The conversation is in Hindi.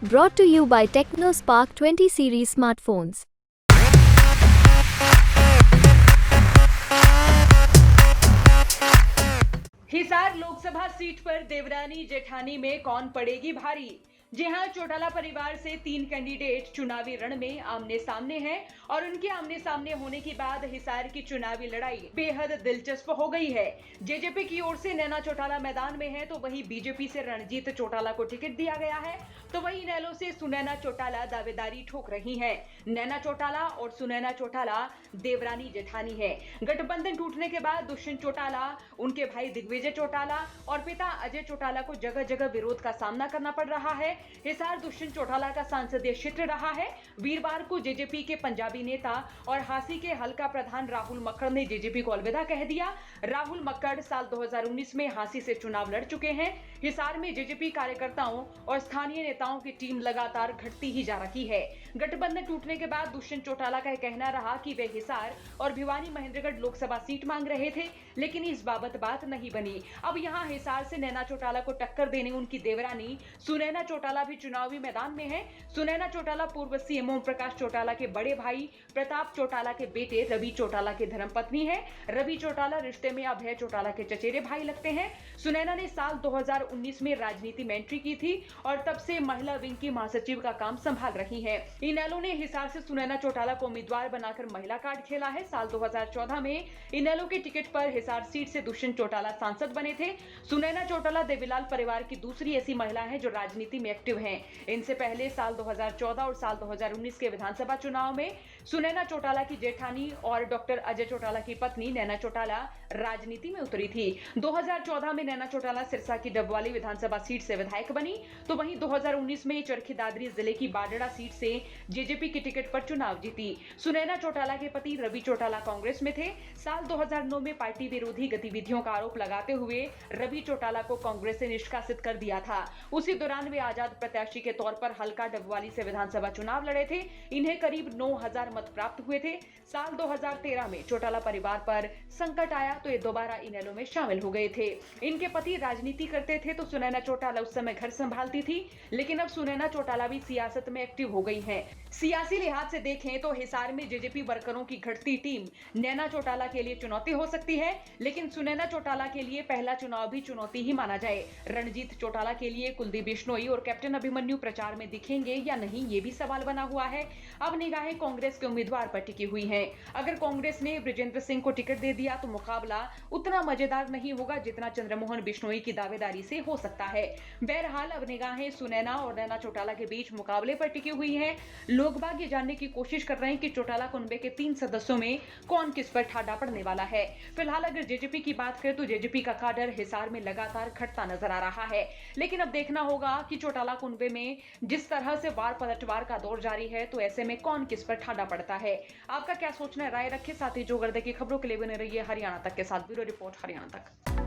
Brought to you by TechnoSpark 20 series smartphones. Hisar Lok Sabha seat पर देवरानी जेठानी में कौन पड़ेगी भारी। जी हां, चौटाला परिवार से 3 कैंडिडेट चुनावी रण में आमने सामने हैं और उनके आमने सामने होने के बाद हिसार की चुनावी लड़ाई बेहद दिलचस्प हो गई है। जेजेपी की ओर से नैना चौटाला मैदान में है, तो वहीं बीजेपी से रणजीत चौटाला को टिकट दिया गया है, तो वहीं इनेलो से सुनैना चौटाला दावेदारी ठोक रही हैं। नैना चौटाला और सुनैना चौटाला देवरानी जेठानी है। गठबंधन टूटने के बाद दुष्यंत चौटाला, उनके भाई दिग्विजय चौटाला और पिता अजय चौटाला को जगह जगह विरोध का सामना करना पड़ रहा है। हिसार दुष्यंत चौटाला का संसदीय क्षेत्र रहा है। वीरवार को जेजेपी के पंजाबी नेता और हांसी के हल्का प्रधान राहुल मक्कड़ ने जेजेपी को अलविदा कह दिया। राहुल मक्कड़ साल 2019 में हांसी से चुनाव लड़ चुके हैं। हिसार में जेजेपी कार्यकर्ताओं और स्थानीय नेताओं की टीम लगातार घटती ही जा रही है। गठबंधन टूटने के बाद दुष्यंत चौटाला का कहना रहा कि वे हिसार और भिवानी महेंद्रगढ़ लोकसभा सीट मांग रहे थे, लेकिन इस बाबत बात नहीं बनी। अब यहां हिसार से नैना चौटाला को टक्कर देने उनकी देवरानी सुनैना चौटाला भी चुनावी मैदान में है। सुनैना चौटाला पूर्व सीएम ओम प्रकाश चौटाला के बड़े भाई प्रताप चौटाला के बेटे रवि चौटाला की धर्मपत्नी है। रवि चौटाला रिश्ते में अभय चौटाला के चचेरे भाई लगते हैं। सुनैना ने साल 2019 में राजनीति में एंट्री की थी और तब से महिला विंग की महासचिव का काम संभाल रही हैं। इनेलो ने हिसार से सुनैना चौटाला को उम्मीदवार बनाकर महिला कार्ड खेला है। साल 2014 में इनेलो के टिकट पर हिसार सीट से दुष्यंत चौटाला सांसद बने थे। सुनैना चौटाला देवीलाल परिवार की दूसरी ऐसी महिला है जो राजनीति में एक्टिव हैं। इनसे पहले साल 2014 और साल 2019 के विधानसभा चुनाव में सुनैना चौटाला की जेठानी और डॉक्टर अजय चौटाला की पत्नी नैना चौटाला राजनीति में उतरी थी। 2014 में नैना चौटाला सिरसा की डबवाली विधानसभा सीट से विधायक बनी, तो वहीं 2019 में चरखी दादरी जिले की बाडड़ा सीट से जेजेपी के टिकट पर चुनाव जीती। सुनैना चौटाला के पति रवि चौटाला कांग्रेस में थे। साल 2009 में पार्टी विरोधी गतिविधियों का आरोप लगाते हुए रवि चौटाला को कांग्रेस से निष्कासित कर दिया था। उसी दौरान वे आजाद प्रत्याशी के तौर पर हल्का डबवाली से विधानसभा चुनाव लड़े थे। इन्हें करीब 9000 मत प्राप्त हुए थे। साल 2013 में चौटाला परिवार पर संकट आया तो ये दोबारा इनेलो में शामिल हो गए थे। इनके पति राजनीति करते थे, तो सुनैना चौटाला उस समय घर संभालती थी, लेकिन अब सुनैना चौटाला भी सियासत में एक्टिव हो गई हैं। सियासी लिहाज से देखें तो हिसार में जेजेपी वर्करों की घटती टीम नैना चौटाला के लिए चुनौती हो सकती है, लेकिन सुनैना चौटाला के लिए पहला चुनाव भी चुनौती ही माना जाए। रणजीत चौटाला के लिए कुलदीप बिश्नोई और कैप्टन अभिमन्यु प्रचार में दिखेंगे या नहीं, ये भी सवाल बना हुआ है। अब निगाहें कांग्रेस के उम्मीदवार पर टिकी हुई हैं। अगर कांग्रेस ने बृजेंद्र सिंह को टिकट दे दिया तो मुकाबला उतना मजेदार नहीं होगा जितना चंद्रमोहन बिश्नोई की दावेदारी से हो सकता है। बहरहाल अब निगाहें सुनैना और नैना चौटाला के बीच मुकाबले पर टिकी हुई हैं। लोग बाग ये जानने की कोशिश कर रहे हैं कि चौटाला कुनबे के 3 सदस्यों में कौन किस पर ठाडा पड़ने वाला है। फिलहाल अगर जेजेपी की बात करें तो जेजेपी का काडर हिसार में लगातार घटता नजर आ रहा है, लेकिन अब देखना होगा कि चौटाला कुनबे में जिस तरह से वार पलटवार का दौर जारी है, तो ऐसे में कौन किस पर ठाडा पड़ता है। आपका क्या सोचना है, राय रखें। साथ ही जो गर्दे की खबरों के लिए बने रहिए हरियाणा तक के साथ। ब्यूरो रिपोर्ट हरियाणा तक।